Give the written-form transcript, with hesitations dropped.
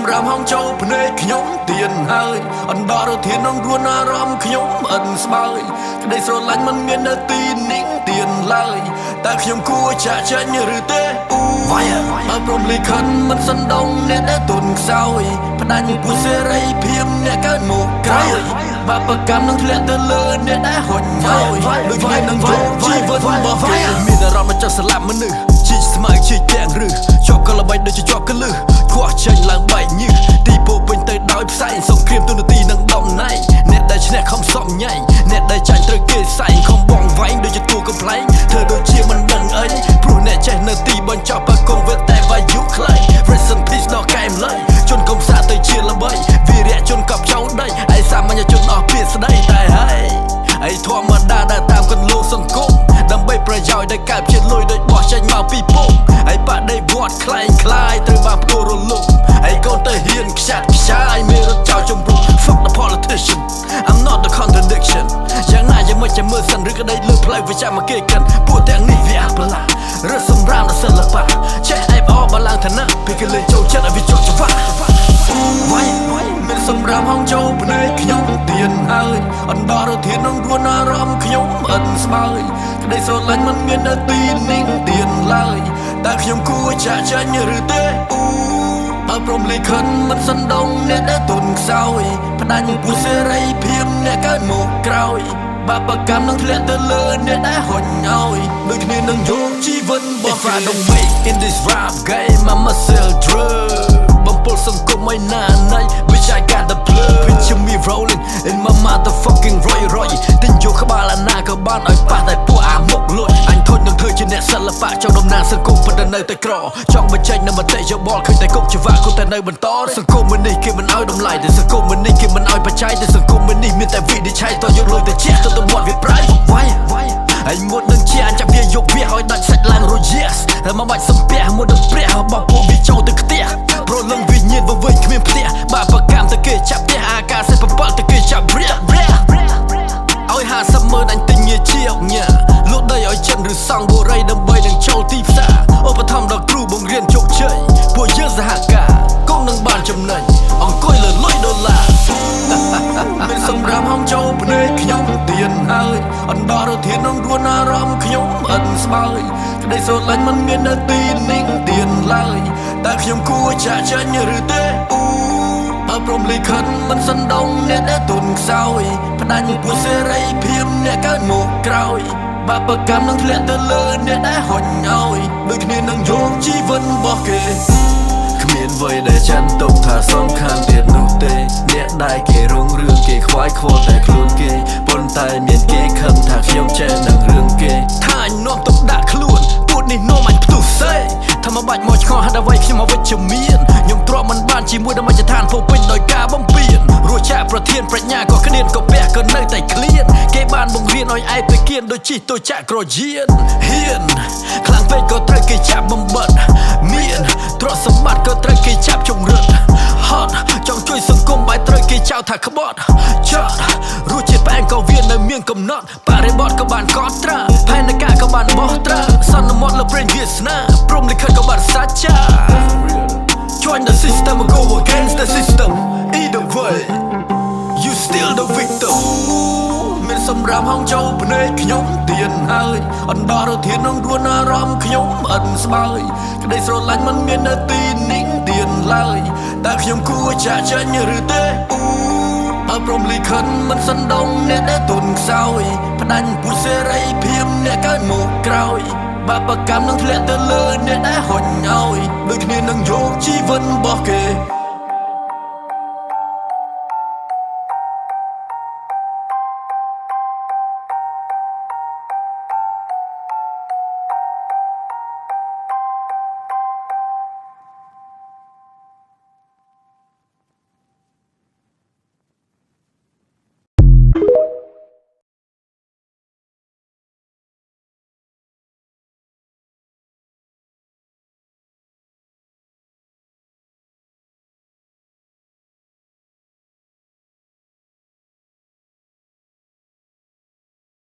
សម្រាប់ហងចូលភ្នែកខ្ញុំទៀនហើយអណ្ដោរធានក្នុងរួនអារម្មណ៍ខ្ញុំអិនស្បើយក្តីស្រឡាញ់មិនមាននៅទីនេះទៀនឡើយតែខ្ញុំគួរចាក់ចេញឬទេវាយអើព្រមលិខិតមិនសណ្ដងអ្នកដែលទុនខ្សោយផ្ដាច់ពុះសេរីភាពអ្នកកើតមកក្រោយបាបកម្មនឹងធ្លាក់ទៅលើអ្នកដែលហុញហើយដូចគ្នានឹងយកជីវិតរបស់វាមានអារម្មណ៍ចង់ស្លាប់មនុស្សជីស្មៅជីទាំងឬជាប់កលបីដូចជាជាប់កលឹះខួរចេញឡើងបែកញើសទីពោពេញទៅដោយផ្សែងសង្គ្រាមទូនាទីនឹងដំណែងអ្នកដែលឈ្នះខំសំញ៉ៃអ្នកដែលចាញ់ត្រូវគេសែងខំបងវែងដូចជាទូកំ ប្លែងធ្វើដូចជាមិនដឹងអីព្រោះអ្នកចេះនៅទីបញ្ចប់បើគង់វាតែវាយុខ្លាំង Rest in peace ដល់កែមលៃជន់កំសាទៅជាល្បីវីរៈជន់កប់ចោលដីឯសាមញ្ញជនអស់ពាក្យស្ដីតែហើយឯធម្មតាដែលតាមកន្លងសង្គមដើម្បីប្រយោជន៍ដែលកើតជាលុយដូចបោះចេញមកពីពុំឯបដិវត្តខ្លែងខ្លាយត្រូវបានផ្គរលុបឯកូនទៅហ៊ានខ្ចាត់ខ្ចាយមេរត់ចោលជំរុំ Fuck the politician I'm not the contradiction យ៉ាងណាយ៉ាងមិនចាំមើលសិនឬក្តីលើផ្លូវវិជ្ជាមកគេកិនពួកទាំងនេះវាអាប់ឡារត់សម្រាមដល់សិល្បៈចេះអែបអបឡើងឋានៈពីគេលេងចូលចិត្តឲ្យវាចូលច្បាស់វាយមានសម្រាប់ហងចូលភ្នែកខ្ញុំទៀនហើយអណ្ដោរធានក្នុងរួនអារម្មណ៍ខ្ញុំអិនស្បើយក្តីស្រឡាញ់មិនមាននៅទីនេះទៀនឡើយតែខ្ញុំគួរចាក់ចេញឬទេអើព្រមលិខិតមិនសណ្ដងអ្នកដែលទុនខ្សោយផ្ដាច់ពុះសេរីភាពអ្នកកើតមកក្រោយបាបកម្មនឹងធ្លាក់ទៅលើអ្នកដែលហុញឲ្យដូចគ្នានឹងយកជីវិតរបស់ If I don't make in this rap game I'm a sell drug បំពុលសង្គមឲ្យណាណៃ Which I got the plug Picture me rolling in my motherfucking Roy ទិញយកក្បាលអាណាក៏បានឲ្យប៉ះតែពួកអាមុខលួចអញធន់នឹងធ្វើជាអ្នកសិល្បៈចង់ដំណើរសង្គមប៉ុន្តែនៅតែក្រចង់បញ្ចេញនៅមតិយោបល់ឃើញតែគុកច្បាប់គូតែនៅបន្តសង្គមមួយនេះគេមិនឲ្យតម្លៃតែសង្គមមួយនេះគេមិនឲ្យបច្ច័យតែសង្គមមួយនេះមានតែវិនិច្ឆ័យតយកលុយទៅជះទៅទៅមាត់វាប្រៃវាយហើយមុននឹងជាអញចាប់វាយកវាឲ្យដាច់សាច់ឡើងរយៈហើយមកបាច់សំពះមុននឹងព្រះរបស់ពួកវាចូលទៅខ្ទះព្រោះលឹងវិញ្ញាណវិញគ្មានផ្ទះបាបកម្មទៅគេចាប់ផ្ទះអាការសេះ7ទៅគេចាប់រះឲ្យ50ម៉ឺនអញទិញញាជាអុកញ៉ាលក់ដីឲ្យចិនឬសង់បុរីដើម្បីនឹងចូលទីផ្សារឧបត្ថម្ភដល់គ្រូបង្រៀនជោគជ័យពួកយើងសហការគង់នឹងបានចំណេញអង្គុយលើលុយដុល្លារមានសម្រាប់ហងចូលភ្នែកខ្ញុំទៀនហើយអណ្ដោរធានក្នុងរួនអារម្មណ៍ខ្ញុំអិនស្បើយក្តីស្រឡាញ់មិនមាននៅទីនេះទៀនឡើយតែខ្ញុំគួរចាក់ចេញឬទេអើព្រមលិខិតមិនសណ្ដងអ្នកដែលទុនខ្សោយផ្ដាច់ពុះសេរីភាពអ្នកកើតមកក្រោយបាបកម្មនឹងធ្លាក់ទៅលើអ្នកដែលហុញឲ្យដូចគ្នានឹងយកជីវិតរបស់គេគ្មានអ្វីដែលចាន់ទុកថាសំខាន់ទៀតនោះទេអ្នកដែលគេរងរឿងគេខ្វាយខ្វល់តែខ្លួនគេប៉ុន្តែមានគេខឹងថាខ្ញុំចេះនឹងរឿងគេថាអញនាំទុកដាក់ខ្លួនពួកនេះនាំអញផ្ទុះសេថាមកបាច់មកឆ្កល់ហេតុអ្វីខ្ញុំមកវិជ្ជមានខ្ញុំទ្រាំមិនបានជាមួយនឹងមជ្ឈដ្ឋានពោពេញដោយការបំពេញរួចចាក់ប្រធានប្រាជ្ញាក៏គ្មានក៏ពះក៏នៅតែឃ្លានគេបានបង្រៀនឲ្យឯទៅគៀនដូចជីទៅចាក់ក្រយានហ៊ានខ្លាំងពេកក៏ត្រូវគេចាប់បំបត្តិមានទ្រព្យសម្បត្តិក៏ត្រូវគេចាប់ជំរិតហត់ចង់ជួយសង្គមបែរត្រូវគេចោទថាក្បត់ចត់រសជាតិផ្អែមក៏វានៅមានកំណត់បរិបទក៏បានកត់ត្រាផែនការក៏បានបោះត្រាសន្មត់លើព្រេងវាសនាព្រមលិខិតក៏បានសាច់ចា Join the system or go against the system either way you still the victim មានសម្រាប់ហងចូលភ្នែកខ្ញុំទៀនហើយអណ្ដោរធានក្នុងរួនអារម្មណ៍ខ្ញុំអិនស្បើយក្តីស្រឡាញ់មិនមាននៅទីនេះទៀនឡើយតែខ្ញុំគួរចាក់ចេញឬទេអើព្រមលិខិតមិនសណ្ដងអ្នកដែលទុនខ្សោយផ្ដាច់ពុះសេរីភាពអ្នកកើតមកក្រោយបាបកម្មនឹងធ្លាក់ទៅលើអ្នកដែលហុញឲ្យដូចគ្នានឹងយកជីវិតរបស់គេ